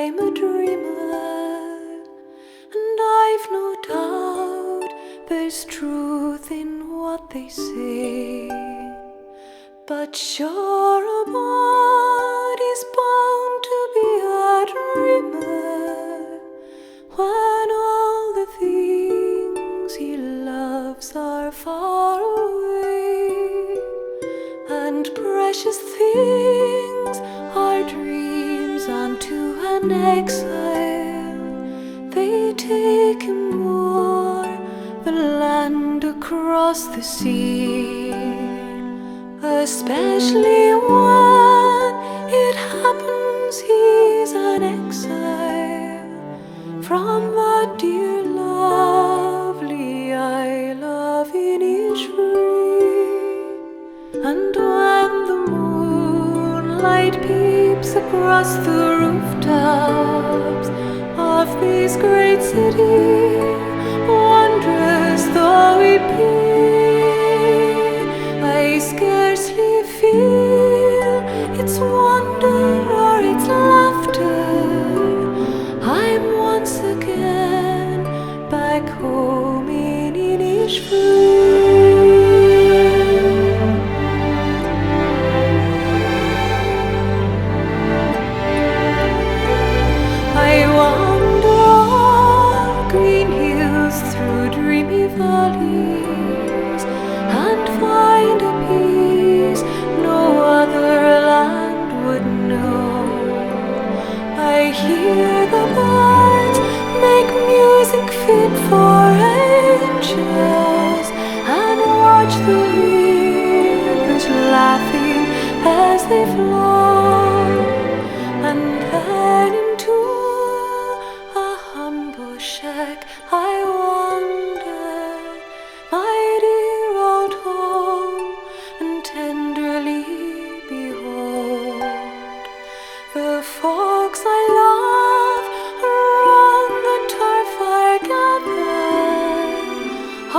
I'm a dreamer, and I've no doubt there's truth in what they say. But sure, a body's bound to be a dreamer when all the things he loves are far away, and precious things are dreams unto an exile. They take him o'er the land across the sea, especially when it happens he's an exile from the dear lovely Isle of Innisfree. And when the moonlight peeps across the rooftops of this great city, wondrous though it be, I scarcely feel its wonder or its laughter. I'm once again back home in Innisfree. I wander o'er green hills, through dreamy valleys, and find a peace no other land would know. I hear the birds make music fit for angels, and watch the rivers laughing as they flow. And then into a humble shack I wander, my dear old home, and tenderly behold the folks I love around the turf are gathered,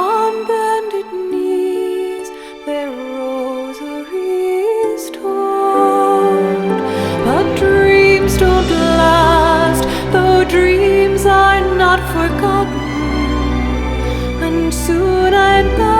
on bended knees their rosary is told. But dreams don't last, though dreams are not forgotten, and soon I'm back